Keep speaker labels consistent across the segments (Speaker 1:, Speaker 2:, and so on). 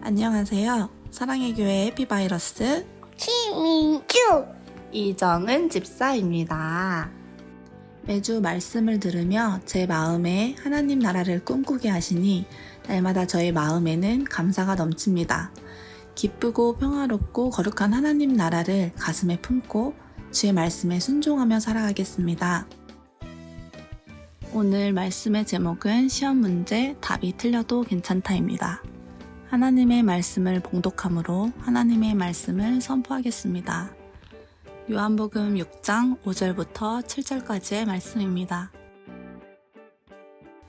Speaker 1: 안녕하세요. 사랑의 교회 해피바이러스
Speaker 2: 김민주
Speaker 1: 이정은 집사입니다. 매주 말씀을 들으며 제 마음에 하나님 나라를 꿈꾸게 하시니 날마다 저의 마음에는 감사가 넘칩니다. 기쁘고 평화롭고 거룩한 하나님 나라를 가슴에 품고 주의 말씀에 순종하며 살아가겠습니다. 오늘 말씀의 제목은 시험 문제 답이 틀려도 괜찮다입니다. 하나님의 말씀을 봉독함으로 하나님의 말씀을 선포하겠습니다. 요한복음 6장 5절부터 7절까지의 말씀입니다.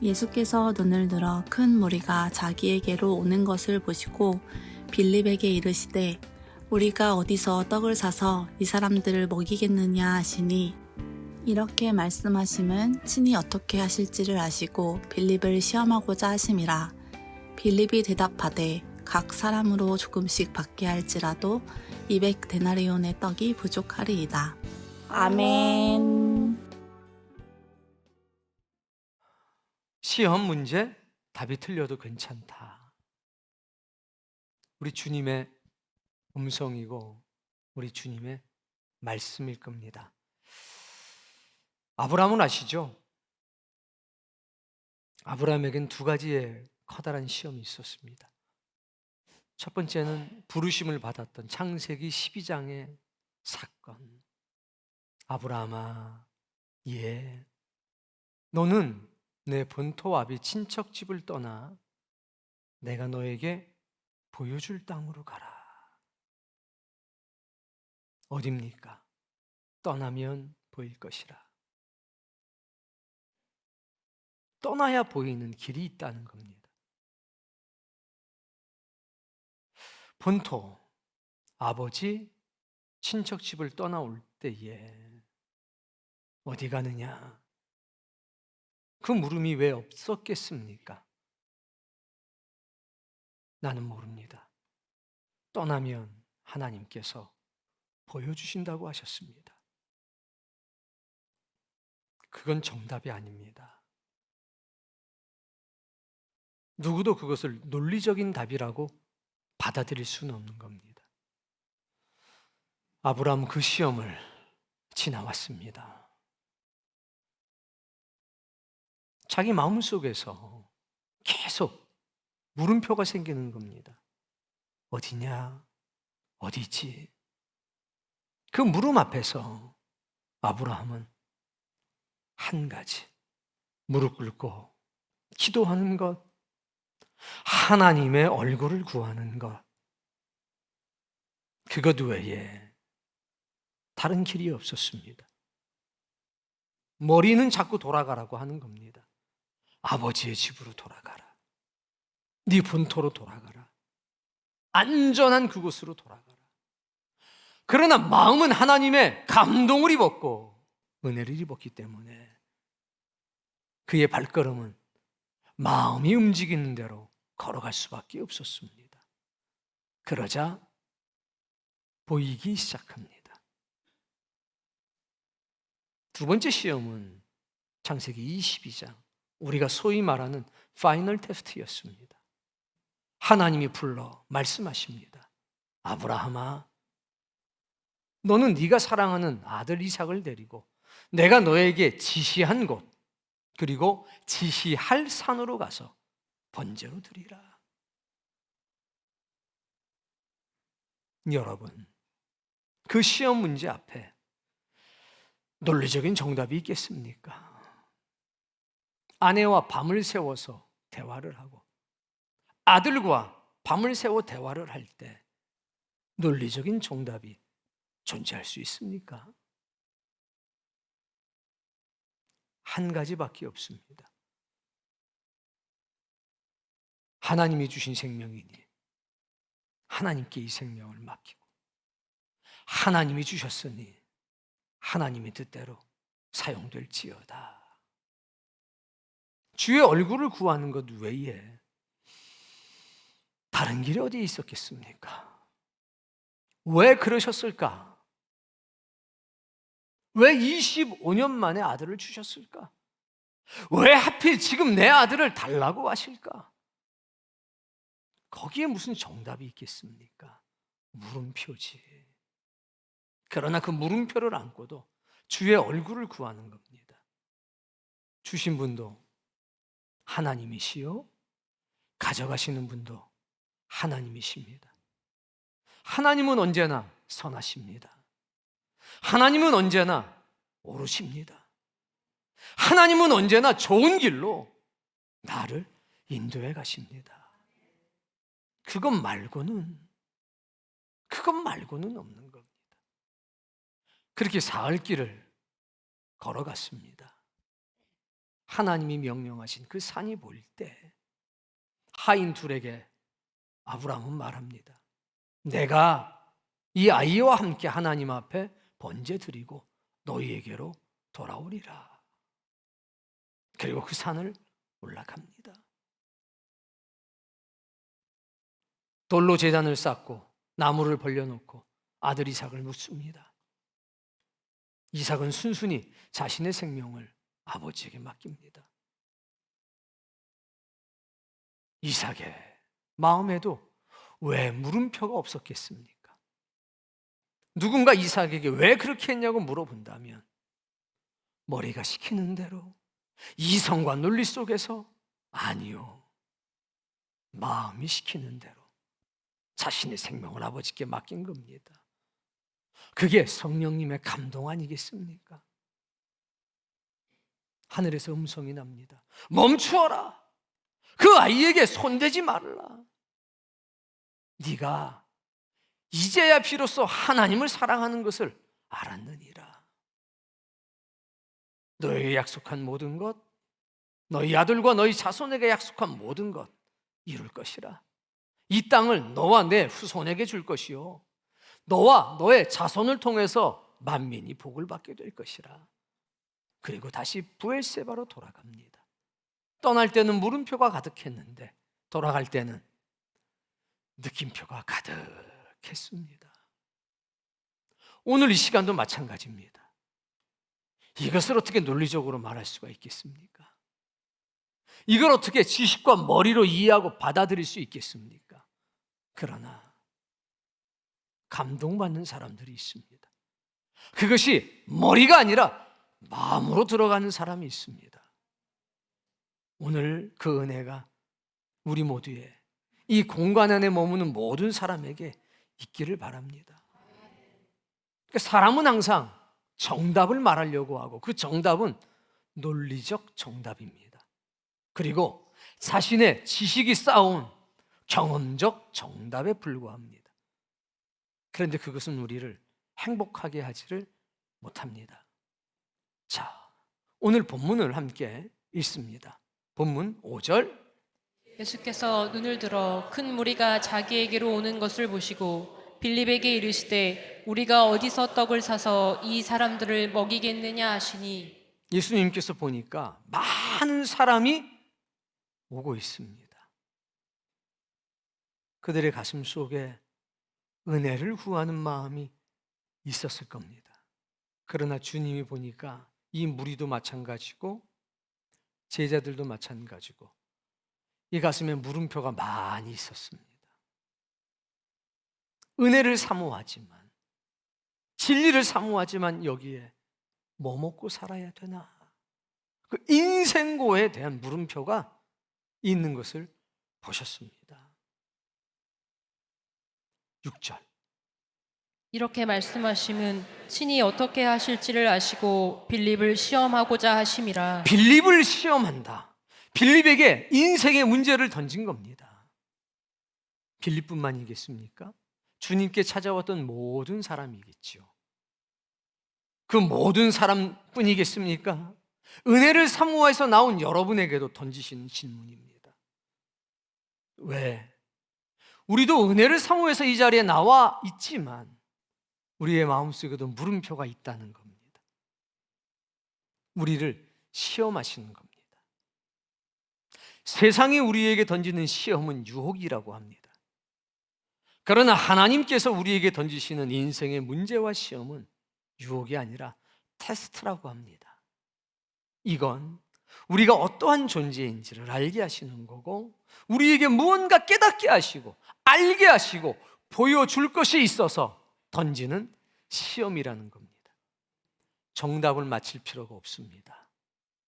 Speaker 1: 예수께서 눈을 들어 큰 무리가 자기에게로 오는 것을 보시고 빌립에게 이르시되 우리가 어디서 떡을 사서 이 사람들을 먹이겠느냐 하시니 이렇게 말씀하심은 친히 어떻게 하실지를 아시고 빌립을 시험하고자 하심이라. 빌립이 대답하되 각 사람으로 조금씩 받게 할지라도 200데나리온의 떡이 부족하리이다. 아멘.
Speaker 3: 시험 문제 답이 틀려도 괜찮다. 우리 주님의 음성이고 우리 주님의 말씀일 겁니다. 아브라함은 아시죠? 아브라함에겐 두 가지의 커다란 시험이 있었습니다. 첫 번째는 부르심을 받았던 창세기 12장의 사건. 아브라함아, 너는 내 본토 아비 친척 집을 떠나 내가 너에게 보여줄 땅으로 가라. 어딥니까? 떠나면 보일 것이라. 떠나야 보이는 길이 있다는 겁니다. 본토, 아버지, 친척 집을 떠나올 때에 어디 가느냐? 그 물음이 왜 없었겠습니까? 나는 모릅니다. 떠나면 하나님께서 보여주신다고 하셨습니다. 그건 정답이 아닙니다. 누구도 그것을 논리적인 답이라고 받아들일 수는 없는 겁니다. 아브라함 그 시험을 지나왔습니다. 자기 마음속에서 계속 물음표가 생기는 겁니다. 어디냐? 어디지? 그 물음 앞에서 아브라함은 한 가지, 무릎 꿇고 기도하는 것, 하나님의 얼굴을 구하는 것, 그것 외에 다른 길이 없었습니다. 머리는 자꾸 돌아가라고 하는 겁니다. 아버지의 집으로 돌아가라. 네 본토로 돌아가라. 안전한 그곳으로 돌아가라. 그러나 마음은 하나님의 감동을 입었고 은혜를 입었기 때문에 그의 발걸음은 마음이 움직이는 대로 걸어갈 수밖에 없었습니다. 그러자 보이기 시작합니다. 두 번째 시험은 창세기 22장, 우리가 소위 말하는 파이널 테스트였습니다. 하나님이 불러 말씀하십니다. 아브라함아, 너는 네가 사랑하는 아들 이삭을 데리고 내가 너에게 지시한 곳, 그리고 지시할 산으로 가서 번제로 드리라. 여러분, 그 시험 문제 앞에 논리적인 정답이 있겠습니까? 아내와 밤을 새워서 대화를 하고 아들과 밤을 새워 대화를 할 때 논리적인 정답이 존재할 수 있습니까? 한 가지밖에 없습니다. 하나님이 주신 생명이니 하나님께 이 생명을 맡기고 하나님이 주셨으니 하나님의 뜻대로 사용될지어다. 주의 얼굴을 구하는 것 외에 다른 길이 어디 있었겠습니까? 왜 그러셨을까? 왜 25년 만에 아들을 주셨을까? 왜 하필 지금 내 아들을 달라고 하실까? 거기에 무슨 정답이 있겠습니까? 물음표지. 그러나 그 물음표를 안고도 주의 얼굴을 구하는 겁니다. 주신 분도 하나님이시요, 가져가시는 분도 하나님이십니다. 하나님은 언제나 선하십니다. 하나님은 언제나 옳으십니다. 하나님은 언제나 좋은 길로 나를 인도해 가십니다. 그것 말고는 없는 겁니다. 그렇게 사흘 길을 걸어갔습니다. 하나님이 명령하신 그 산이 보일 때 하인 둘에게 아브라함은 말합니다. 내가 이 아이와 함께 하나님 앞에 번제 드리고 너희에게로 돌아오리라. 그리고 그 산을 올라갑니다. 돌로 제단을 쌓고 나무를 벌려놓고 아들 이삭을 묻습니다. 이삭은 순순히 자신의 생명을 아버지에게 맡깁니다. 이삭의 마음에도 왜 물음표가 없었겠습니까? 누군가 이삭에게 왜 그렇게 했냐고 물어본다면 머리가 시키는 대로 이성과 논리 속에서 아니요, 마음이 시키는 대로 자신의 생명을 아버지께 맡긴 겁니다. 그게 성령님의 감동 아니겠습니까? 하늘에서 음성이 납니다. 멈추어라. 그 아이에게 손대지 말라. 네가 이제야 비로소 하나님을 사랑하는 것을 알았느니라. 너에게 약속한 모든 것, 너희 아들과 너희 자손에게 약속한 모든 것 이룰 것이라. 이 땅을 너와 내 후손에게 줄 것이요, 너와 너의 자손을 통해서 만민이 복을 받게 될 것이라. 그리고 다시 브엘세바로 돌아갑니다. 떠날 때는 물음표가 가득했는데 돌아갈 때는 느낌표가 가득했습니다. 오늘 이 시간도 마찬가지입니다. 이것을 어떻게 논리적으로 말할 수가 있겠습니까? 이걸 어떻게 지식과 머리로 이해하고 받아들일 수 있겠습니까? 그러나 감동받는 사람들이 있습니다. 그것이 머리가 아니라 마음으로 들어가는 사람이 있습니다. 오늘 그 은혜가 우리 모두의 이 공간 안에 머무는 모든 사람에게 있기를 바랍니다. 사람은 항상 정답을 말하려고 하고 그 정답은 논리적 정답입니다. 그리고 자신의 지식이 쌓아온 경험적 정답에 불과합니다. 그런데 그것은 우리를 행복하게 하지를 못합니다. 자, 오늘 본문을 함께 읽습니다. 본문 5절.
Speaker 4: 예수께서 눈을 들어 큰 무리가 자기에게로 오는 것을 보시고 빌립에게 이르시되 우리가 어디서 떡을 사서 이 사람들을 먹이겠느냐 하시니.
Speaker 3: 예수님께서 보니까 많은 사람이 오고 있습니다. 그들의 가슴 속에 은혜를 구하는 마음이 있었을 겁니다. 그러나 주님이 보니까 이 무리도 마찬가지고 제자들도 마찬가지고 이 가슴에 물음표가 많이 있었습니다. 은혜를 사모하지만, 진리를 사모하지만 여기에 뭐 먹고 살아야 되나? 그 인생고에 대한 물음표가 있는 것을 보셨습니다. 6절.
Speaker 4: 이렇게 말씀하심은 친히 어떻게 하실지를 아시고 빌립을 시험하고자 하심이라.
Speaker 3: 빌립을 시험한다. 빌립에게 인생의 문제를 던진 겁니다. 빌립뿐만이겠습니까? 주님께 찾아왔던 모든 사람이겠죠. 그 모든 사람뿐이겠습니까? 은혜를 사모해서 나온 여러분에게도 던지시는 질문입니다. 왜? 우리도 은혜를 사모해서 이 자리에 나와 있지만 우리의 마음속에도 물음표가 있다는 겁니다. 우리를 시험하시는 겁니다. 세상이 우리에게 던지는 시험은 유혹이라고 합니다. 그러나 하나님께서 우리에게 던지시는 인생의 문제와 시험은 유혹이 아니라 테스트라고 합니다. 이건 우리가 어떠한 존재인지를 알게 하시는 거고, 우리에게 무언가 깨닫게 하시고 알게 하시고 보여줄 것이 있어서 던지는 시험이라는 겁니다. 정답을 맞힐 필요가 없습니다.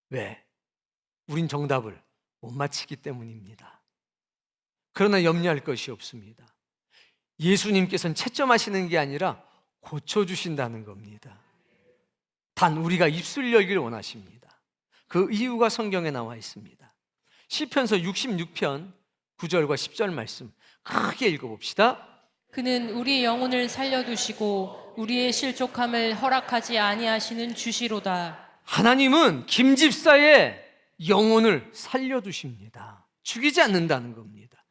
Speaker 3: 왜? 우린 정답을 못 맞히기 때문입니다. 그러나 염려할 것이 없습니다. 예수님께서는 채점하시는 게 아니라 고쳐주신다는 겁니다. 단 우리가 입술 열기를 원하십니다. 그 이유가 성경에 나와 있습니다. 시편서 66편 9절과 10절 말씀 크게 읽어봅시다.
Speaker 4: 그는 우리 영혼을 살려두시고 우리의 실족함을 허락하지 아니하시는 주시로다.
Speaker 3: 하나님은 김 집사의 영혼을 살려두십니다. 죽이지 않는다는 겁니다.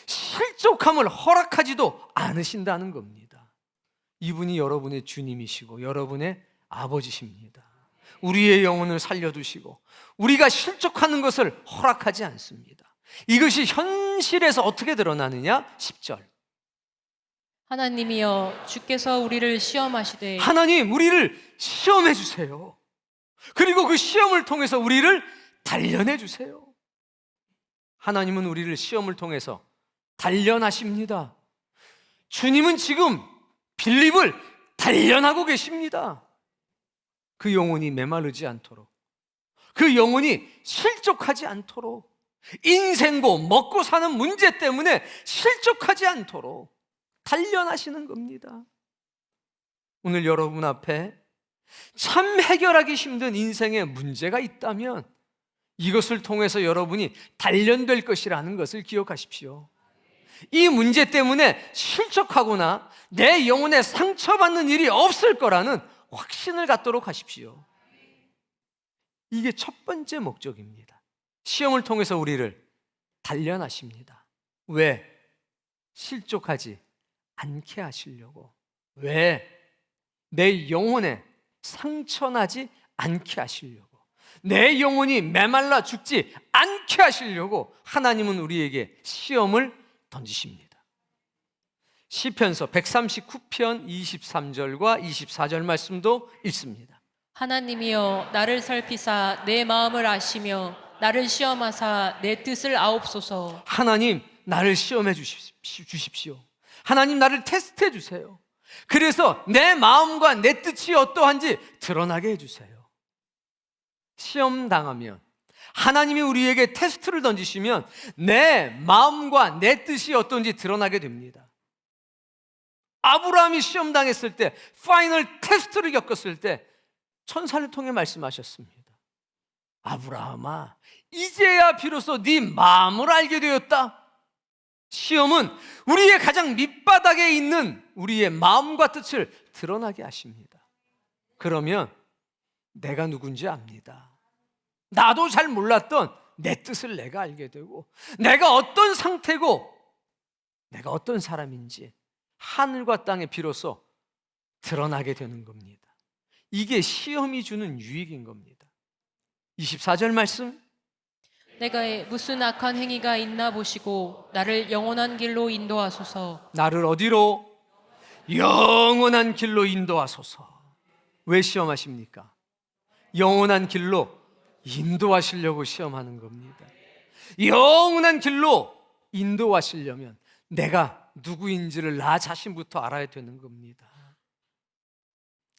Speaker 3: 실족함을 허락하지도 않으신다는 겁니다. 이분이 여러분의 주님이시고 여러분의 아버지십니다. 우리의 영혼을 살려두시고 우리가 실족하는 것을 허락하지 않습니다. 이것이 현실에서 어떻게 드러나느냐? 10절.
Speaker 4: 하나님이여 주께서 우리를 시험하시되
Speaker 3: 하나님, 우리를 시험해 주세요. 그리고 그 시험을 통해서 우리를 단련해 주세요. 하나님은 우리를 시험을 통해서 단련하십니다. 주님은 지금 빌립을 단련하고 계십니다. 그 영혼이 메마르지 않도록, 그 영혼이 실족하지 않도록, 인생고 먹고 사는 문제 때문에 실족하지 않도록 단련하시는 겁니다. 오늘 여러분 앞에 참 해결하기 힘든 인생의 문제가 있다면 이것을 통해서 여러분이 단련될 것이라는 것을 기억하십시오. 이 문제 때문에 실족하거나 내 영혼에 상처받는 일이 없을 거라는 확신을 갖도록 하십시오. 이게 첫 번째 목적입니다. 시험을 통해서 우리를 단련하십니다. 왜? 실족하지 않게 하시려고. 왜? 내 영혼에 상처나지 않게 하시려고. 내 영혼이 메말라 죽지 않게 하시려고 하나님은 우리에게 시험을 던지십니다. 시편서 139편 23절과 24절 말씀도 읽습니다.
Speaker 4: 하나님이여 나를 살피사 내 마음을 아시며 나를 시험하사 내 뜻을 아옵소서.
Speaker 3: 하나님, 나를 시험해 주십시오. 하나님, 나를 테스트해 주세요. 그래서 내 마음과 내 뜻이 어떠한지 드러나게 해주세요. 시험 당하면, 하나님이 우리에게 테스트를 던지시면 내 마음과 내 뜻이 어떤지 드러나게 됩니다. 아브라함이 시험 당했을 때, 파이널 테스트를 겪었을 때 천사를 통해 말씀하셨습니다. 아브라함아, 이제야 비로소 네 마음을 알게 되었다. 시험은 우리의 가장 밑바닥에 있는 우리의 마음과 뜻을 드러나게 하십니다. 그러면 내가 누군지 압니다. 나도 잘 몰랐던 내 뜻을 내가 알게 되고, 내가 어떤 상태고 내가 어떤 사람인지 하늘과 땅에 비로소 드러나게 되는 겁니다. 이게 시험이 주는 유익인 겁니다. 24절 말씀,
Speaker 4: 내가 무슨 악한 행위가 있나 보시고 나를 영원한 길로 인도하소서.
Speaker 3: 나를 어디로? 영원한 길로 인도하소서. 왜 시험하십니까? 영원한 길로 인도하시려고 시험하는 겁니다. 영원한 길로 인도하시려면 내가 누구인지를 나 자신부터 알아야 되는 겁니다.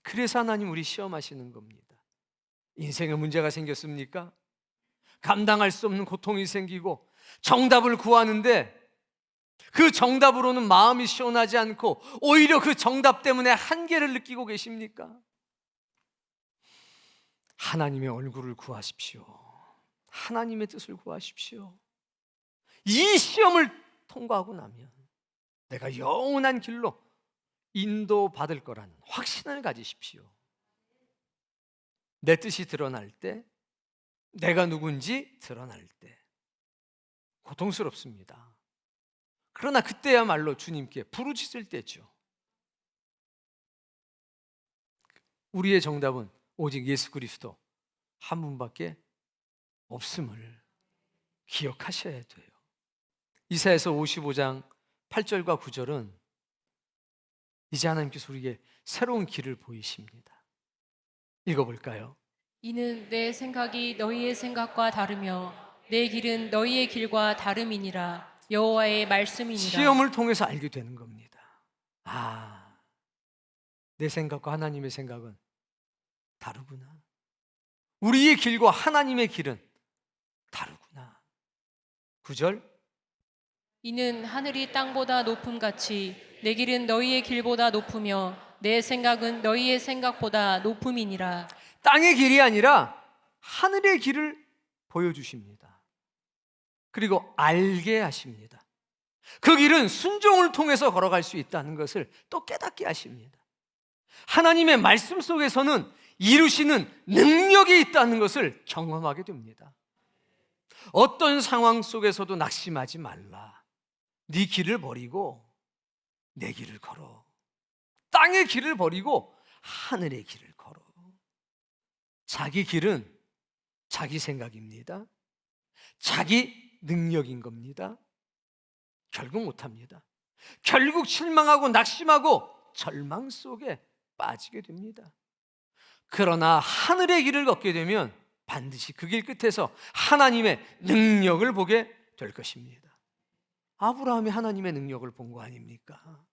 Speaker 3: 그래서 하나님 우리 시험하시는 겁니다. 인생에 문제가 생겼습니까? 감당할 수 없는 고통이 생기고 정답을 구하는데 그 정답으로는 마음이 시원하지 않고 오히려 그 정답 때문에 한계를 느끼고 계십니까? 하나님의 얼굴을 구하십시오. 하나님의 뜻을 구하십시오. 이 시험을 통과하고 나면 내가 영원한 길로 인도받을 거라는 확신을 가지십시오. 내 뜻이 드러날 때, 내가 누군지 드러날 때 고통스럽습니다. 그러나 그때야말로 주님께 부르짖을 때죠. 우리의 정답은 오직 예수 그리스도 한 분밖에 없음을 기억하셔야 돼요. 이사야서 55장 8절과 9절은 이제 하나님께서 우리에게 새로운 길을 보이십니다. 읽어볼까요?
Speaker 4: 이는 내 생각이 너희의 생각과 다르며 내 길은 너희의 길과 다름이니라. 여호와의 말씀이니라.
Speaker 3: 시험을 통해서 알게 되는 겁니다. 아, 내 생각과 하나님의 생각은 다르구나. 우리의 길과 하나님의 길은 다르구나. 9절.
Speaker 4: 이는 하늘이 땅보다 높음같이 내 길은 너희의 길보다 높으며 내 생각은 너희의 생각보다 높음이니라.
Speaker 3: 땅의 길이 아니라 하늘의 길을 보여주십니다. 그리고 알게 하십니다. 그 길은 순종을 통해서 걸어갈 수 있다는 것을 또 깨닫게 하십니다. 하나님의 말씀 속에서는 이루시는 능력이 있다는 것을 경험하게 됩니다. 어떤 상황 속에서도 낙심하지 말라. 네 길을 버리고 내 길을 걸어. 땅의 길을 버리고 하늘의 길을 걸어. 자기 길은 자기 생각입니다. 자기 능력인 겁니다. 결국 못합니다. 결국 실망하고 낙심하고 절망 속에 빠지게 됩니다. 그러나 하늘의 길을 걷게 되면 반드시 그 길 끝에서 하나님의 능력을 보게 될 것입니다. 아브라함이 하나님의 능력을 본 거 아닙니까?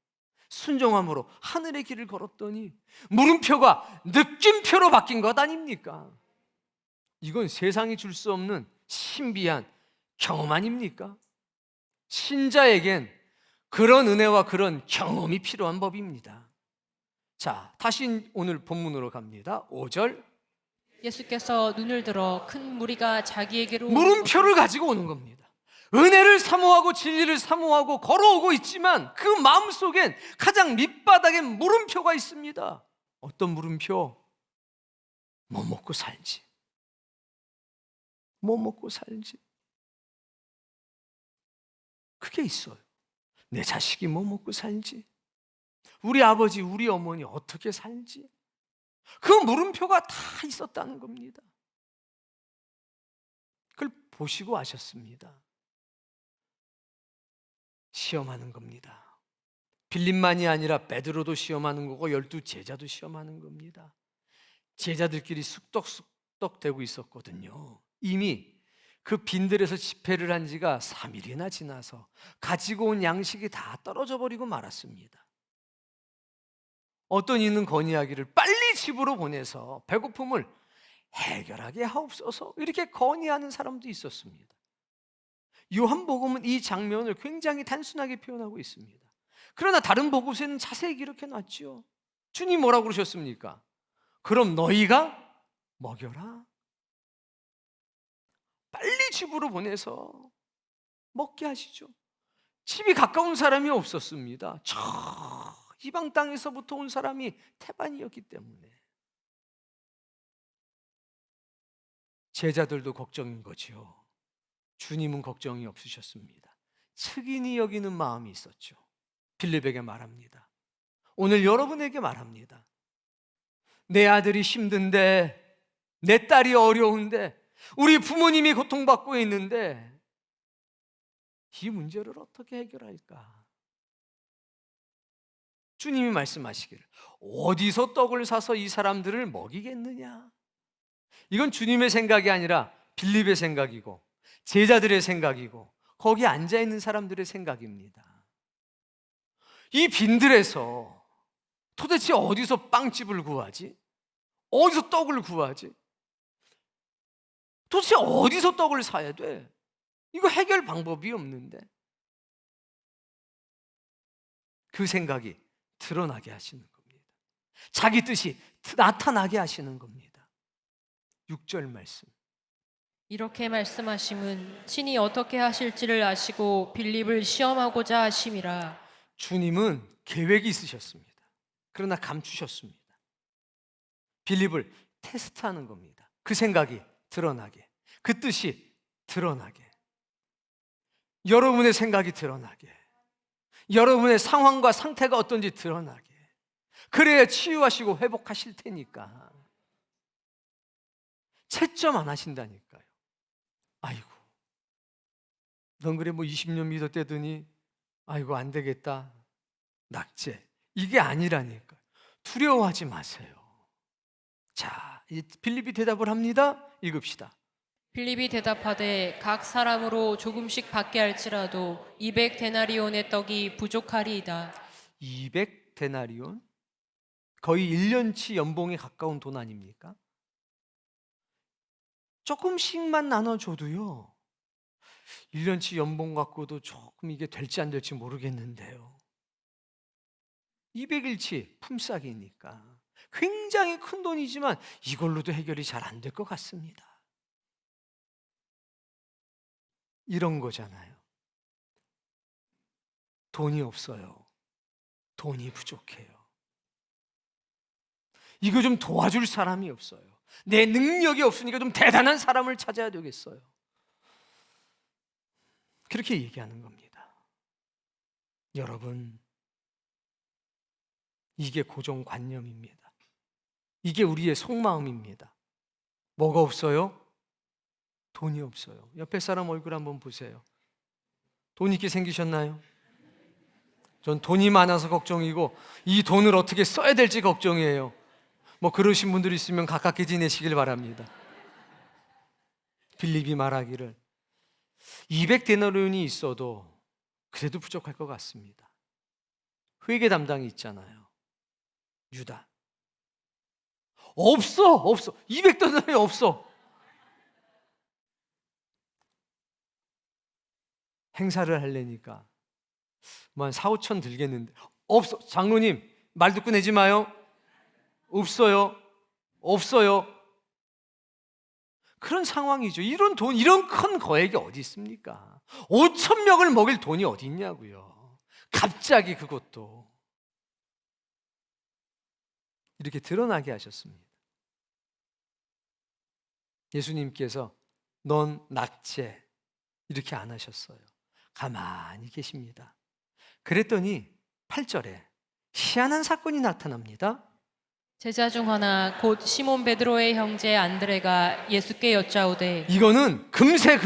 Speaker 3: 순종함으로 하늘의 길을 걸었더니 물음표가 느낌표로 바뀐 것 아닙니까? 이건 세상이 줄 수 없는 신비한 경험 아닙니까? 신자에겐 그런 은혜와 그런 경험이 필요한 법입니다. 자, 다시 오늘 본문으로 갑니다. 5절.
Speaker 4: 예수께서 눈을 들어 큰 무리가 자기에게로 오는
Speaker 3: 물음표를 가지고 오는 겁니다. 은혜를 사모하고 진리를 사모하고 걸어오고 있지만 그 마음속엔 가장 밑바닥에 물음표가 있습니다. 어떤 물음표? 뭐 먹고 살지? 뭐 먹고 살지? 그게 있어요. 내 자식이 뭐 먹고 살지? 우리 아버지, 우리 어머니 어떻게 살지? 그 물음표가 다 있었다는 겁니다. 그걸 보시고 아셨습니다. 시험하는 겁니다. 빌립만이 아니라 베드로도 시험하는 거고 12제자도 시험하는 겁니다. 제자들끼리 쑥덕쑥덕 되고 있었거든요. 이미 그 빈들에서 집회를 한 지가 3일이나 지나서 가지고 온 양식이 다 떨어져 버리고 말았습니다. 어떤 이는 건의하기를 빨리 집으로 보내서 배고픔을 해결하게 하옵소서, 이렇게 건의하는 사람도 있었습니다. 요한복음은 이 장면을 굉장히 단순하게 표현하고 있습니다. 그러나 다른 복음서에는 자세히 기록해 놨죠. 주님 뭐라고 그러셨습니까? 그럼 너희가 먹여라. 빨리 집으로 보내서 먹게 하시죠. 집이 가까운 사람이 없었습니다. 저 이방 땅에서부터 온 사람이 태반이었기 때문에. 제자들도 걱정인 거죠. 주님은 걱정이 없으셨습니다. 측은히 여기는 마음이 있었죠. 빌립에게 말합니다. 오늘 여러분에게 말합니다. 내 아들이 힘든데, 내 딸이 어려운데, 우리 부모님이 고통받고 있는데 이 문제를 어떻게 해결할까? 주님이 말씀하시기를 어디서 떡을 사서 이 사람들을 먹이겠느냐? 이건 주님의 생각이 아니라 빌립의 생각이고 제자들의 생각이고 거기 앉아있는 사람들의 생각입니다. 이 빈들에서 도대체 어디서 빵집을 구하지? 어디서 떡을 구하지? 도대체 어디서 떡을 사야 돼? 이거 해결 방법이 없는데. 그 생각이 드러나게 하시는 겁니다. 자기 뜻이 나타나게 하시는 겁니다. 6절 말씀.
Speaker 4: 이렇게 말씀하심은 친히 어떻게 하실지를 아시고 빌립을 시험하고자 하심이라.
Speaker 3: 주님은 계획이 있으셨습니다. 그러나 감추셨습니다. 빌립을 테스트하는 겁니다. 그 생각이 드러나게, 그 뜻이 드러나게, 여러분의 생각이 드러나게, 여러분의 상황과 상태가 어떤지 드러나게. 그래야 치유하시고 회복하실 테니까. 채점 안 하신다니까요. 아이고, 넌 그래 뭐 20년 믿었대더니 아이고 안 되겠다, 낙제. 이게 아니라니까요. 두려워하지 마세요. 자, 빌립이 대답을 합니다. 읽읍시다.
Speaker 4: 빌립이 대답하되 각 사람으로 조금씩 받게 할지라도 200데나리온의 떡이 부족하리이다.
Speaker 3: 200데나리온? 거의 1년치 연봉에 가까운 돈 아닙니까? 조금씩만 나눠줘도요, 1년치 연봉 갖고도 조금 이게 될지 안 될지 모르겠는데요. 200일치 품삯이니까 굉장히 큰 돈이지만 이걸로도 해결이 잘 안 될 것 같습니다. 이런 거잖아요. 돈이 없어요. 돈이 부족해요. 이거 좀 도와줄 사람이 없어요. 내 능력이 없으니까 좀 대단한 사람을 찾아야 되겠어요. 그렇게 얘기하는 겁니다. 여러분, 이게 고정관념입니다. 이게 우리의 속마음입니다. 뭐가 없어요? 돈이 없어요. 옆에 사람 얼굴 한번 보세요. 돈 있게 생기셨나요? 전 돈이 많아서 걱정이고 이 돈을 어떻게 써야 될지 걱정이에요. 뭐 그러신 분들 있으면 가깝게 지내시길 바랍니다. 빌립이 말하기를 200데나리온이 있어도 그래도 부족할 것 같습니다. 회계 담당이 있잖아요. 유다. 없어. 200데나리온 없어. 행사를 하려니까 뭐 한 4, 5천 들겠는데 없어. 장로님 말 듣고 내지 마요. 없어요. 그런 상황이죠. 이런 돈, 이런 큰 거액이 어디 있습니까? 5천 명을 먹일 돈이 어디 있냐고요. 갑자기 그것도 이렇게 드러나게 하셨습니다. 예수님께서 넌 낙제 이렇게 안 하셨어요. 가만히 계십니다. 그랬더니 8절에 희한한 사건이 나타납니다.
Speaker 4: 제자 중 하나 곧 시몬 베드로의 형제 안드레가 예수께 여짜오되,
Speaker 3: 이거는 금세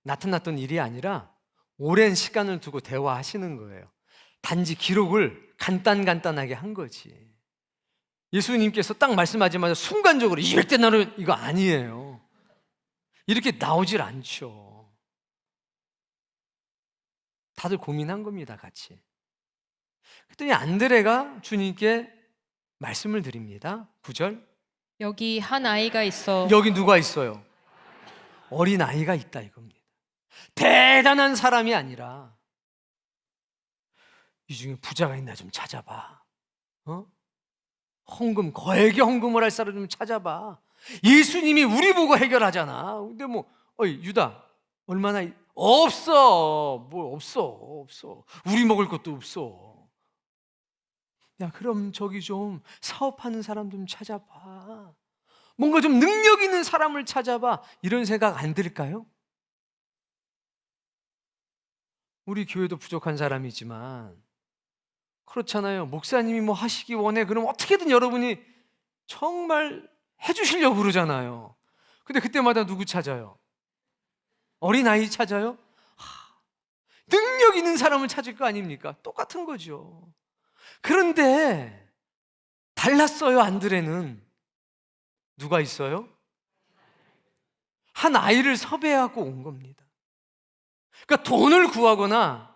Speaker 3: 나타났던 일이 아니라 오랜 시간을 두고 대화하시는 거예요. 단지 기록을 간단하게 한 거지. 예수님께서 딱 말씀하자마자 순간적으로 200데나리온 이거 아니에요. 이렇게 나오질 않죠. 다들 고민한 겁니다, 같이. 그랬더니 안드레가 주님께 말씀을 드립니다. 9절.
Speaker 4: 여기 한 아이가 있어.
Speaker 3: 여기 누가 있어요? 어린 아이가 있다 이겁니다. 대단한 사람이 아니라 이 중에 부자가 있나 좀 찾아봐. 헌금, 거액의 헌금을 할 사람 좀 찾아봐. 예수님이 우리 보고 해결하잖아. 근데 유다 얼마나 없어. 없어. 우리 먹을 것도 없어. 야, 그럼 저기 좀 사업하는 사람 좀 찾아봐. 뭔가 좀 능력 있는 사람을 찾아봐. 이런 생각 안 들까요? 우리 교회도 부족한 사람이지만 그렇잖아요. 목사님이 뭐 하시기 원해. 그럼 어떻게든 여러분이 정말 해주시려고 그러잖아요. 근데 그때마다 누구 찾아요? 어린아이 찾아요? 능력 있는 사람을 찾을 거 아닙니까? 똑같은 거죠. 그런데 달랐어요. 안드레는 누가 있어요? 한 아이를 섭외하고 온 겁니다. 그러니까 돈을 구하거나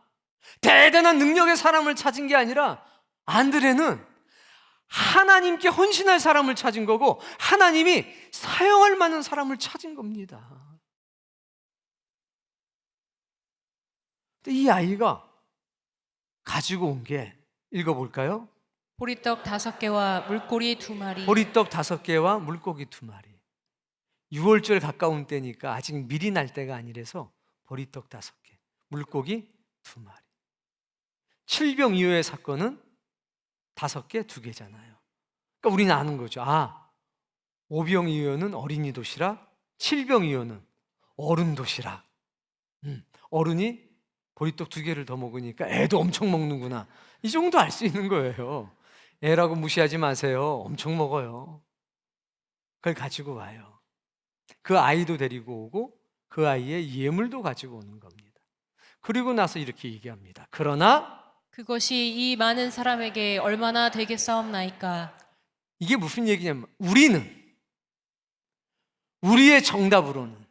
Speaker 3: 대단한 능력의 사람을 찾은 게 아니라 안드레는 하나님께 헌신할 사람을 찾은 거고 하나님이 사용할 만한 사람을 찾은 겁니다. 근데 이 아이가 가지고 온 게 읽어볼까요?
Speaker 4: 보리떡 5개와 물고기 2마리.
Speaker 3: 보리떡 5개와 물고기 2마리. 6월절 가까운 때니까 아직 밀이 날 때가 아니라서 보리떡 5개, 물고기 2마리. 칠병 이후의 사건은 5개, 2개잖아요. 그러니까 우리는 아는 거죠. 오병 이후는 어린이 도시락, 칠병 이후는 어른 도시락. 어른이 보리떡 2개를 더 먹으니까 애도 엄청 먹는구나. 이 정도 알 수 있는 거예요. 애라고 무시하지 마세요. 엄청 먹어요. 그걸 가지고 와요. 그 아이도 데리고 오고 그 아이의 예물도 가지고 오는 겁니다. 그리고 나서 이렇게 얘기합니다. 그러나
Speaker 4: 그것이 이 많은 사람에게 얼마나 되겠사옵나이까.
Speaker 3: 이게 무슨 얘기냐면 우리는 우리의 정답으로는,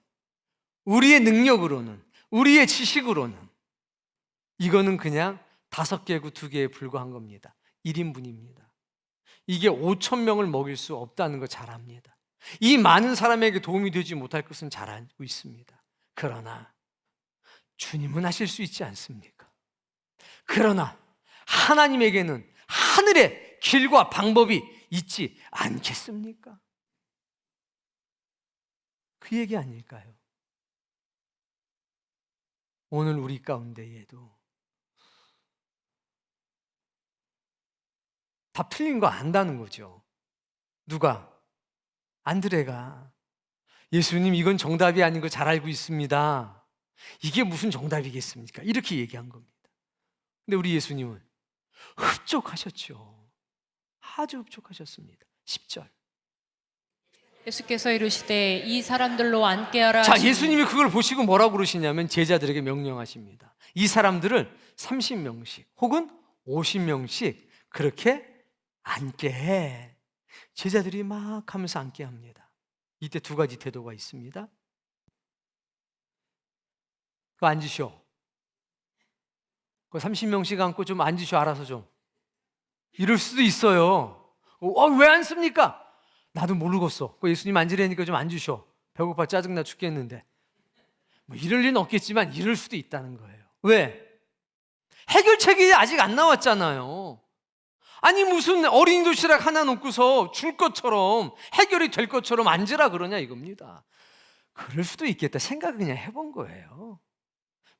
Speaker 3: 우리의 능력으로는, 우리의 지식으로는 이거는 그냥 5개구 2개에 불과한 겁니다. 1인분입니다. 이게 5천 명을 먹일 수 없다는 거 잘 압니다. 이 많은 사람에게 도움이 되지 못할 것은 잘 알고 있습니다. 그러나 주님은 하실 수 있지 않습니까? 그러나 하나님에게는 하늘의 길과 방법이 있지 않겠습니까? 그 얘기 아닐까요? 오늘 우리 가운데에도 다 틀린 거 안다는 거죠. 누가? 안드레가 예수님 이건 정답이 아닌 거 잘 알고 있습니다. 이게 무슨 정답이겠습니까? 이렇게 얘기한 겁니다. 근데 우리 예수님은 흡족하셨죠. 아주 흡족하셨습니다. 10절.
Speaker 4: 예수께서 이르시되 이 사람들로 앉게 하라
Speaker 3: 자,
Speaker 4: 하시니
Speaker 3: 예수님이 그걸 보시고 뭐라고 그러시냐면 제자들에게 명령하십니다. 이 사람들을 30명씩 혹은 50명씩 그렇게 앉게 해. 제자들이 막 하면서 앉게 합니다. 이때 2가지 태도가 있습니다. 그거 앉으시오. 그 30명씩 앉고 좀 앉으시오. 알아서 좀. 이럴 수도 있어요. 왜 앉습니까? 나도 모르겠어. 그 예수님 앉으려니까 좀 앉으시오. 배고파 짜증나 죽겠는데. 뭐 이럴 리는 없겠지만 이럴 수도 있다는 거예요. 왜? 해결책이 아직 안 나왔잖아요. 아니 무슨 어린이 도시락 하나 놓고서 줄 것처럼 해결이 될 것처럼 앉으라 그러냐 이겁니다. 그럴 수도 있겠다 생각을 그냥 해본 거예요.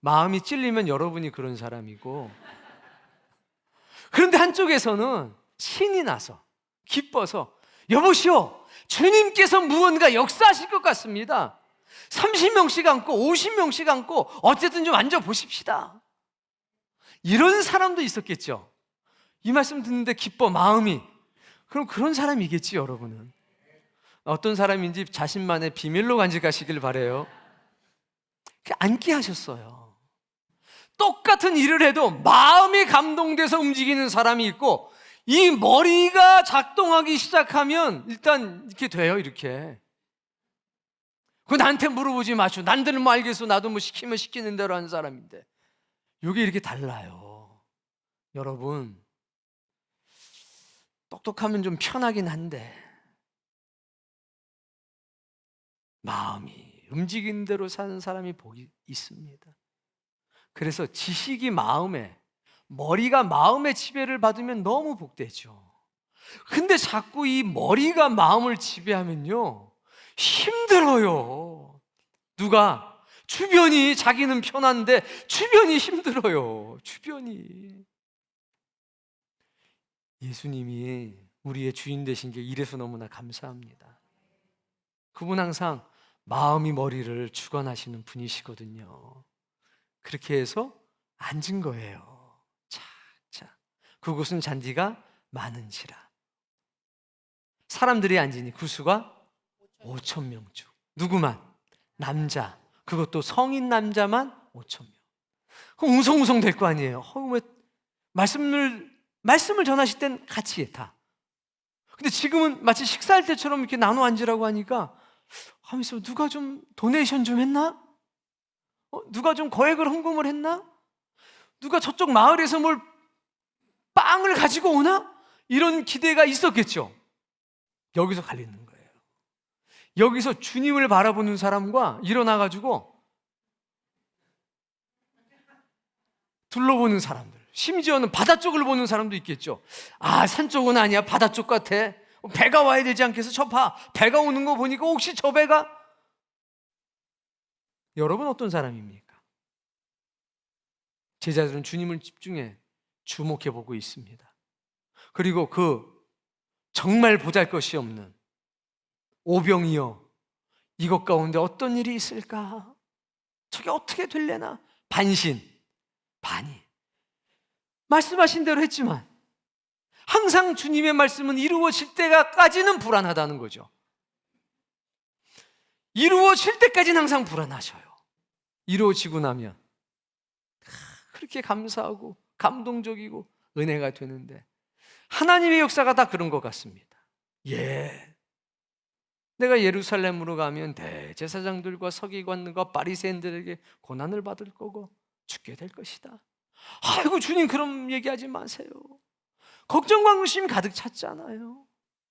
Speaker 3: 마음이 찔리면 여러분이 그런 사람이고, 그런데 한쪽에서는 신이 나서 기뻐서 여보시오, 주님께서 무언가 역사하실 것 같습니다. 30명씩 앉고 50명씩 앉고 어쨌든 좀 앉아보십시다. 이런 사람도 있었겠죠. 이 말씀 듣는데 기뻐 마음이. 그럼 그런 사람이겠지 여러분은. 어떤 사람인지 자신만의 비밀로 간직하시길 바라요. 앉게 하셨어요. 똑같은 일을 해도 마음이 감동돼서 움직이는 사람이 있고, 이 머리가 작동하기 시작하면 일단 이렇게 돼요. 이렇게. 그거 나한테 물어보지 마시오. 난들 뭐 알겠어. 나도 뭐 시키면 시키는 대로 하는 사람인데. 이게 이렇게 달라요. 여러분, 똑똑하면 좀 편하긴 한데 마음이 움직이는 대로 사는 사람이 복이 있습니다. 그래서 지식이 마음에, 머리가 마음의 지배를 받으면 너무 복되죠. 근데 자꾸 이 머리가 마음을 지배하면요 힘들어요. 누가? 주변이. 자기는 편한데 주변이 힘들어요. 주변이. 예수님이 우리의 주인 되신 게 이래서 너무나 감사합니다. 그분 항상 마음이 머리를 주관하시는 분이시거든요. 그렇게 해서 앉은 거예요. 착착. 그곳은 잔디가 많은지라. 사람들이 앉으니 그 수가 5,000명쯤. 누구만? 남자. 그것도 성인 남자만 5,000명. 그럼 웅성웅성 될 거 아니에요. 왜 말씀을 전하실 땐 같이 다. 근데 지금은 마치 식사할 때처럼 이렇게 나눠 앉으라고 하니까 하면서 누가 좀 도네이션 좀 했나? 누가 좀 거액을 헌금을 했나? 누가 저쪽 마을에서 뭘 빵을 가지고 오나? 이런 기대가 있었겠죠. 여기서 갈리는 거예요. 여기서 주님을 바라보는 사람과 일어나가지고 둘러보는 사람들, 심지어는 바다 쪽을 보는 사람도 있겠죠. 아, 산 쪽은 아니야. 바다 쪽 같아. 배가 와야 되지 않겠어? 저 봐. 배가 오는 거 보니까 혹시 저 배가? 여러분 어떤 사람입니까? 제자들은 주님을 집중해 주목해 보고 있습니다. 그리고 그 정말 보잘것이 없는 오병이어, 이것 가운데 어떤 일이 있을까? 저게 어떻게 될래나? 반이 말씀하신 대로 했지만 항상 주님의 말씀은 이루어질 때까지는 불안하다는 거죠. 이루어질 때까지는 항상 불안하셔요. 이루어지고 나면 그렇게 감사하고 감동적이고 은혜가 되는데, 하나님의 역사가 다 그런 것 같습니다. 예, 내가 예루살렘으로 가면 대제사장들과 서기관들과 바리새인들에게 고난을 받을 거고 죽게 될 것이다. 아이고 주님, 그럼 얘기하지 마세요. 걱정과 의심 가득 찼잖아요.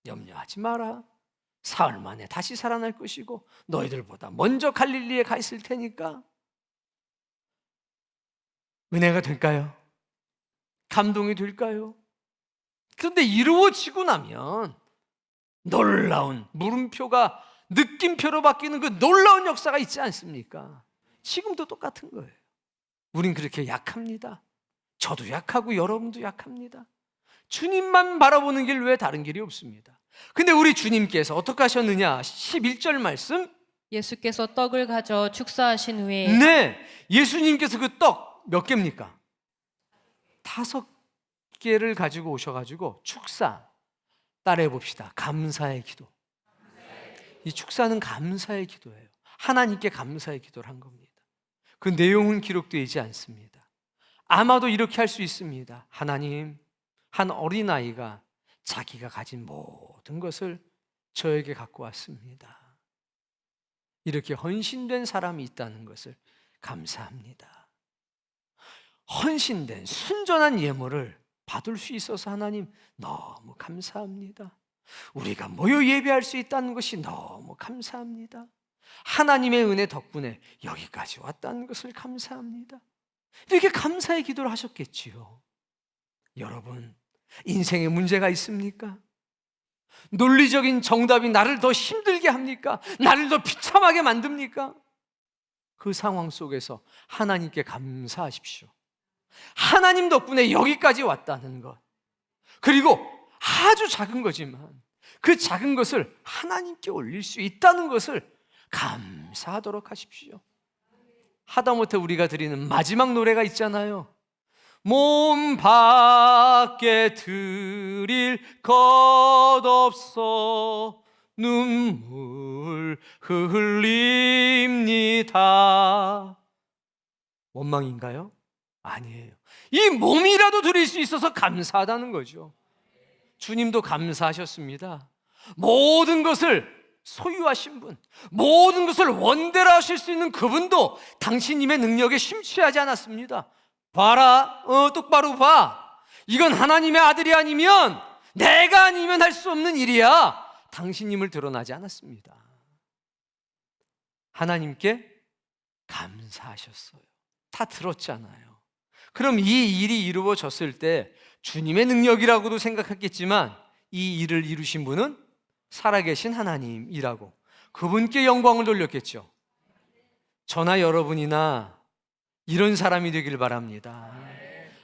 Speaker 3: 염려하지 마라. 사흘 만에 다시 살아날 것이고 너희들보다 먼저 갈릴리에 가 있을 테니까. 은혜가 될까요? 감동이 될까요? 그런데 이루어지고 나면 놀라운 물음표가 느낌표로 바뀌는 그 놀라운 역사가 있지 않습니까? 지금도 똑같은 거예요. 우린 그렇게 약합니다. 저도 약하고 여러분도 약합니다. 주님만 바라보는 길 외에 다른 길이 없습니다. 근데 우리 주님께서 어떻게 하셨느냐? 11절 말씀.
Speaker 4: 예수께서 떡을 가져 축사하신 후에
Speaker 3: 네, 예수님께서 그 떡 몇 개입니까? 5개를 가지고 오셔가지고 축사, 따라해 봅시다. 감사의 기도. 이 축사는 감사의 기도예요. 하나님께 감사의 기도를 한 겁니다. 그 내용은 기록되지 않습니다. 아마도 이렇게 할 수 있습니다. 하나님, 한 어린아이가 자기가 가진 모든 것을 저에게 갖고 왔습니다. 이렇게 헌신된 사람이 있다는 것을 감사합니다. 헌신된 순전한 예물을 받을 수 있어서 하나님 너무 감사합니다. 우리가 모여 예배할 수 있다는 것이 너무 감사합니다. 하나님의 은혜 덕분에 여기까지 왔다는 것을 감사합니다. 이렇게 감사의 기도를 하셨겠지요. 여러분, 인생에 문제가 있습니까? 논리적인 정답이 나를 더 힘들게 합니까? 나를 더 비참하게 만듭니까? 그 상황 속에서 하나님께 감사하십시오. 하나님 덕분에 여기까지 왔다는 것, 그리고 아주 작은 거지만 그 작은 것을 하나님께 올릴 수 있다는 것을 감사하도록 하십시오. 하다못해 우리가 드리는 마지막 노래가 있잖아요. 몸 밖에 드릴 것 없어 눈물 흘립니다. 원망인가요? 아니에요. 이 몸이라도 드릴 수 있어서 감사하다는 거죠. 주님도 감사하셨습니다. 모든 것을 소유하신 분, 모든 것을 원대로 하실 수 있는 그분도 당신님의 능력에 심취하지 않았습니다. 봐라, 똑바로 봐. 이건 하나님의 아들이 아니면, 내가 아니면 할 수 없는 일이야. 당신님을 드러나지 않았습니다. 하나님께 감사하셨어요. 다 들었잖아요. 그럼 이 일이 이루어졌을 때 주님의 능력이라고도 생각했겠지만 이 일을 이루신 분은 살아계신 하나님이라고 그분께 영광을 돌렸겠죠. 저나 여러분이나 이런 사람이 되길 바랍니다.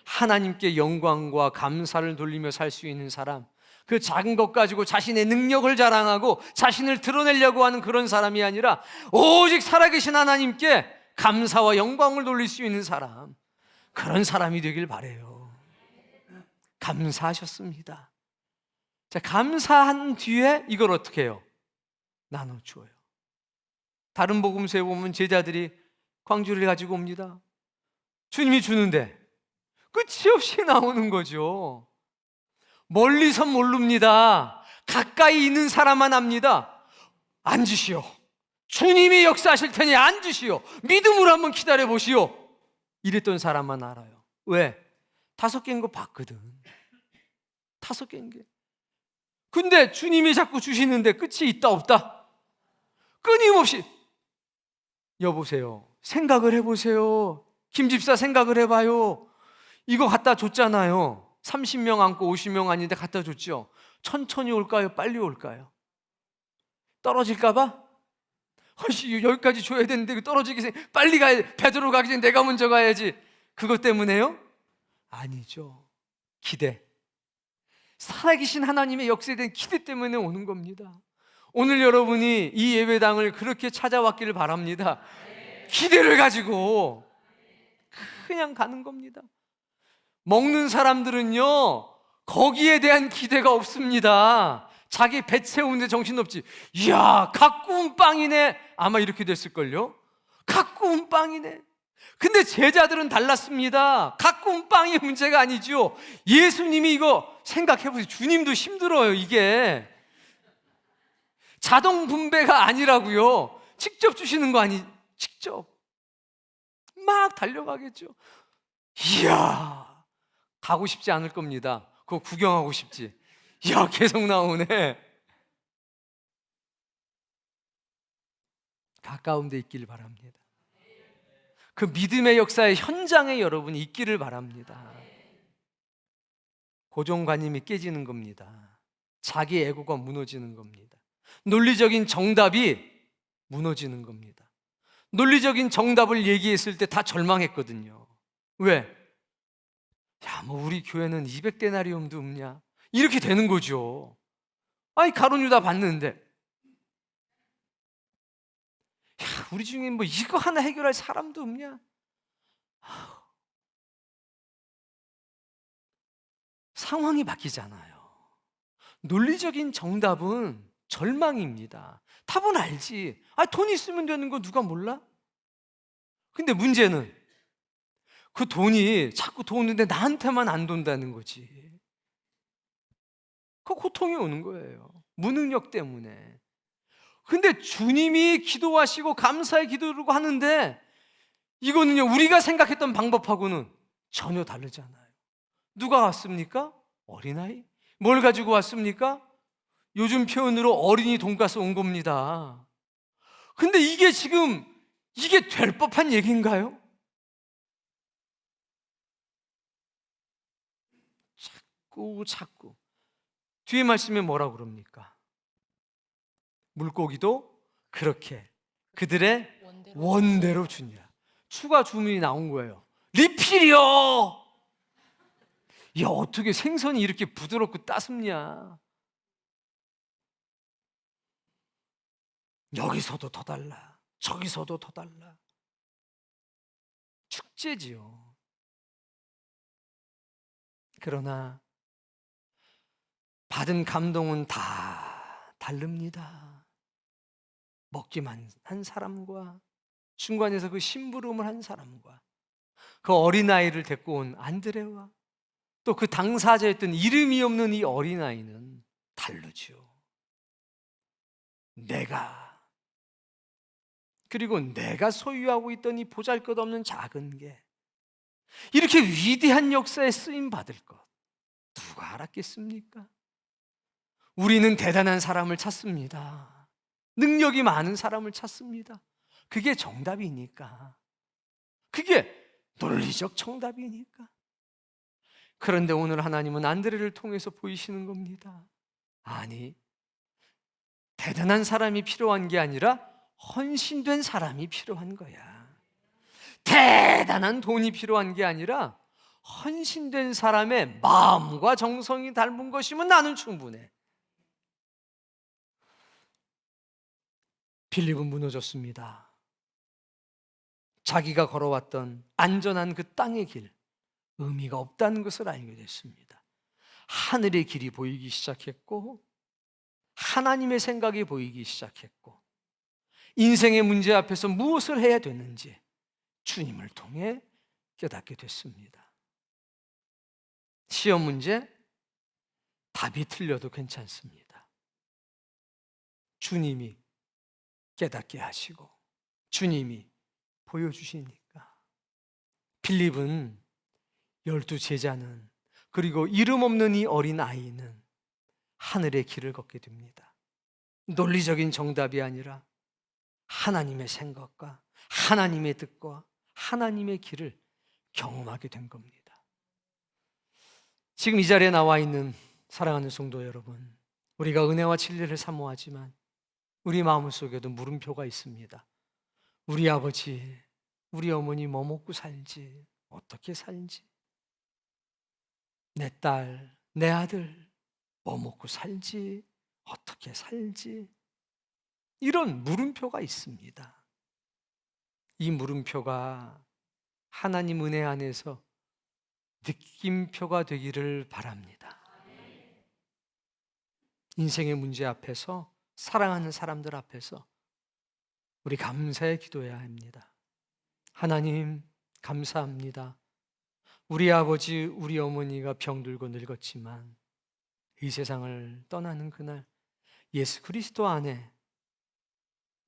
Speaker 3: 하나님께 영광과 감사를 돌리며 살 수 있는 사람, 그 작은 것 가지고 자신의 능력을 자랑하고 자신을 드러내려고 하는 그런 사람이 아니라 오직 살아계신 하나님께 감사와 영광을 돌릴 수 있는 사람, 그런 사람이 되길 바라요. 감사하셨습니다. 자, 감사한 뒤에 이걸 어떻게 해요? 나눠줘요. 다른 복음서에 보면 제자들이 광주를 가지고 옵니다. 주님이 주는데 끝이 없이 나오는 거죠. 멀리서 모릅니다. 가까이 있는 사람만 압니다. 앉으시오. 주님이 역사하실 테니 앉으시오. 믿음으로 한번 기다려 보시오. 이랬던 사람만 알아요. 왜? 5개인 거 봤거든. 5개인 게. 근데 주님이 자꾸 주시는데 끝이 있다 없다? 끊임없이. 여보세요, 생각을 해보세요. 김 집사 생각을 해봐요. 이거 갖다 줬잖아요. 30명 안고 50명 아닌데 갖다 줬죠. 천천히 올까요? 빨리 올까요? 떨어질까 봐? 여기까지 줘야 되는데 떨어지기 전에 빨리 가야 돼. 베드로 가기 전에 내가 먼저 가야지. 그것 때문에요? 아니죠. 기대. 살아계신 하나님의 역사에 대한 기대 때문에 오는 겁니다. 오늘 여러분이 이 예배당을 그렇게 찾아왔기를 바랍니다. 기대를 가지고 그냥 가는 겁니다. 먹는 사람들은요, 거기에 대한 기대가 없습니다. 자기 배 채우는데 정신없지. 이야, 갓 구운 빵이네. 아마 이렇게 됐을걸요. 갓 구운 빵이네. 근데 제자들은 달랐습니다. 갓 구운 빵이 문제가 아니죠. 예수님이 이거 생각해보세요. 주님도 힘들어요, 이게. 자동 분배가 아니라고요. 직접 주시는 거 아니, 직접 막 달려가겠죠. 이야, 가고 싶지 않을 겁니다. 그거 구경하고 싶지. 이야, 계속 나오네. 가까운 데 있기를 바랍니다. 그 믿음의 역사의 현장에 여러분이 있기를 바랍니다. 고정관념이 깨지는 겁니다. 자기 에고가 무너지는 겁니다. 논리적인 정답이 무너지는 겁니다. 논리적인 정답을 얘기했을 때 다 절망했거든요. 왜? 야, 뭐 우리 교회는 200데나리움도 없냐? 이렇게 되는 거죠. 아니, 가룟 유다 봤는데, 야, 우리 중에 뭐 이거 하나 해결할 사람도 없냐? 상황이 바뀌잖아요. 논리적인 정답은 절망입니다. 답은 알지. 아, 돈 있으면 되는 거 누가 몰라? 근데 문제는 그 돈이 자꾸 도는데 나한테만 안 돈다는 거지. 그 고통이 오는 거예요. 무능력 때문에. 근데 주님이 기도하시고 감사의 기도를 하는데 이거는요, 우리가 생각했던 방법하고는 전혀 다르잖아요. 누가 왔습니까? 어린아이? 뭘 가지고 왔습니까? 요즘 표현으로 어린이 돈가스 온 겁니다. 근데 이게 지금 이게 될 법한 얘기인가요? 자꾸 뒤에 말씀에 뭐라고 그럽니까? 물고기도 그렇게 그들의 원대로 주니라. 추가 주문이 나온 거예요. 리필이요. 야, 어떻게 생선이 이렇게 부드럽고 따숩냐? 여기서도 더 달라, 저기서도 더 달라. 축제지요. 그러나 받은 감동은 다 다릅니다. 먹기만 한 사람과 중간에서 그 심부름을 한 사람과 그 어린아이를 데리고 온 안드레와 또 그 당사자였던 이름이 없는 이 어린아이는 다르죠. 그리고 내가 소유하고 있던 이 보잘것없는 작은 게 이렇게 위대한 역사에 쓰임 받을 것 누가 알았겠습니까? 우리는 대단한 사람을 찾습니다. 능력이 많은 사람을 찾습니다. 그게 정답이니까. 그게 논리적 정답이니까. 그런데 오늘 하나님은 안드레를 통해서 보이시는 겁니다. 아니, 대단한 사람이 필요한 게 아니라 헌신된 사람이 필요한 거야. 대단한 돈이 필요한 게 아니라 헌신된 사람의 마음과 정성이 닮은 것이면 나는 충분해. 빌립은 무너졌습니다. 자기가 걸어왔던 안전한 그 땅의 길, 의미가 없다는 것을 알게 됐습니다. 하늘의 길이 보이기 시작했고 하나님의 생각이 보이기 시작했고 인생의 문제 앞에서 무엇을 해야 되는지 주님을 통해 깨닫게 됐습니다. 시험 문제 답이 틀려도 괜찮습니다. 주님이 깨닫게 하시고 주님이 보여주시니까. 빌립은 12 제자는 그리고 이름 없는 이 어린 아이는 하늘의 길을 걷게 됩니다. 논리적인 정답이 아니라 하나님의 생각과 하나님의 뜻과 하나님의 길을 경험하게 된 겁니다. 지금 이 자리에 나와 있는 사랑하는 성도 여러분, 우리가 은혜와 진리를 사모하지만 우리 마음속에도 물음표가 있습니다. 우리 아버지, 우리 어머니 뭐 먹고 살지, 어떻게 살지, 내 딸, 내 아들 뭐 먹고 살지, 어떻게 살지, 이런 물음표가 있습니다. 이 물음표가 하나님 은혜 안에서 느낌표가 되기를 바랍니다. 인생의 문제 앞에서, 사랑하는 사람들 앞에서 우리 감사의 기도해야 합니다. 하나님 감사합니다. 우리 아버지, 우리 어머니가 병들고 늙었지만 이 세상을 떠나는 그날 예수 그리스도 안에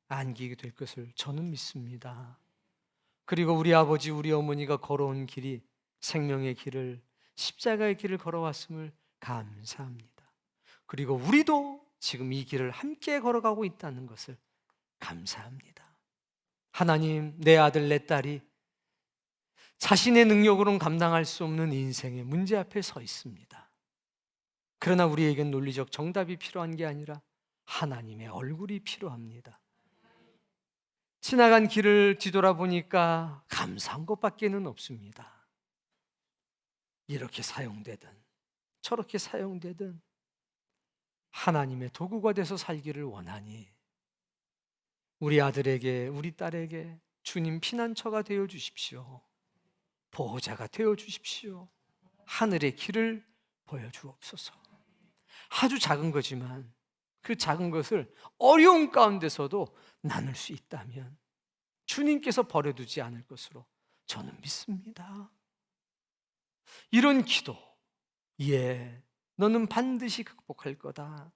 Speaker 3: 안기게 될 것을 저는 믿습니다. 그리고 우리 아버지, 우리 어머니가 걸어온 길이 생명의 길을, 십자가의 길을 걸어왔음을 감사합니다. 그리고 우리도 지금 이 길을 함께 걸어가고 있다는 것을 감사합니다. 하나님, 내 아들, 내 딸이 자신의 능력으로는 감당할 수 없는 인생의 문제 앞에 서 있습니다. 그러나 우리에겐 논리적 정답이 필요한 게 아니라 하나님의 얼굴이 필요합니다. 지나간 길을 뒤돌아보니까 감사한 것밖에는 없습니다. 이렇게 사용되든 저렇게 사용되든 하나님의 도구가 돼서 살기를 원하니 우리 아들에게, 우리 딸에게 주님 피난처가 되어 주십시오. 보호자가 되어 주십시오. 하늘의 길을 보여주옵소서. 아주 작은 거지만 그 작은 것을 어려움 가운데서도 나눌 수 있다면 주님께서 버려두지 않을 것으로 저는 믿습니다. 이런 기도, 너는 반드시 극복할 거다.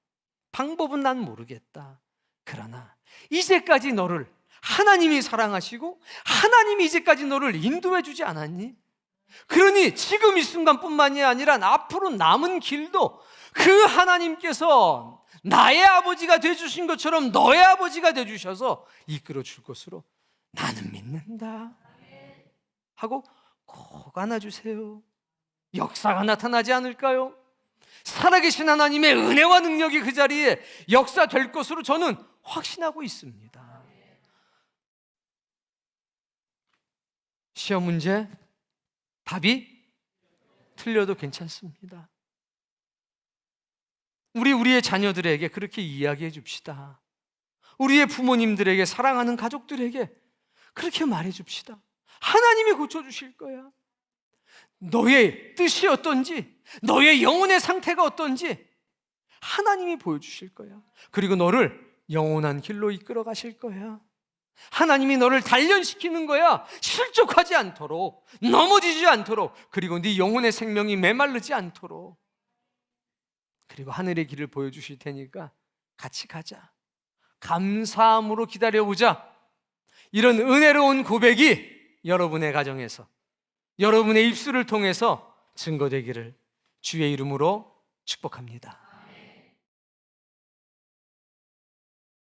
Speaker 3: 방법은 난 모르겠다. 그러나 이제까지 너를 하나님이 사랑하시고 하나님이 이제까지 너를 인도해 주지 않았니? 그러니 지금 이 순간뿐만이 아니라 앞으로 남은 길도 그 하나님께서 나의 아버지가 되어주신 것처럼 너의 아버지가 되어주셔서 이끌어 줄 것으로 나는 믿는다 하고 꼭 안아주세요. 역사가 나타나지 않을까요? 살아계신 하나님의 은혜와 능력이 그 자리에 역사될 것으로 저는 확신하고 있습니다. 시험 문제 답이 틀려도 괜찮습니다. 우리의 자녀들에게 그렇게 이야기해 줍시다. 우리의 부모님들에게, 사랑하는 가족들에게 그렇게 말해 줍시다. 하나님이 고쳐주실 거야. 너의 뜻이 어떤지, 너의 영혼의 상태가 어떤지 하나님이 보여주실 거야. 그리고 너를 영원한 길로 이끌어 가실 거야. 하나님이 너를 단련시키는 거야. 실족하지 않도록, 넘어지지 않도록, 그리고 네 영혼의 생명이 메마르지 않도록. 그리고 하늘의 길을 보여주실 테니까 같이 가자. 감사함으로 기다려보자. 이런 은혜로운 고백이 여러분의 가정에서, 여러분의 입술을 통해서 증거되기를 주의 이름으로 축복합니다.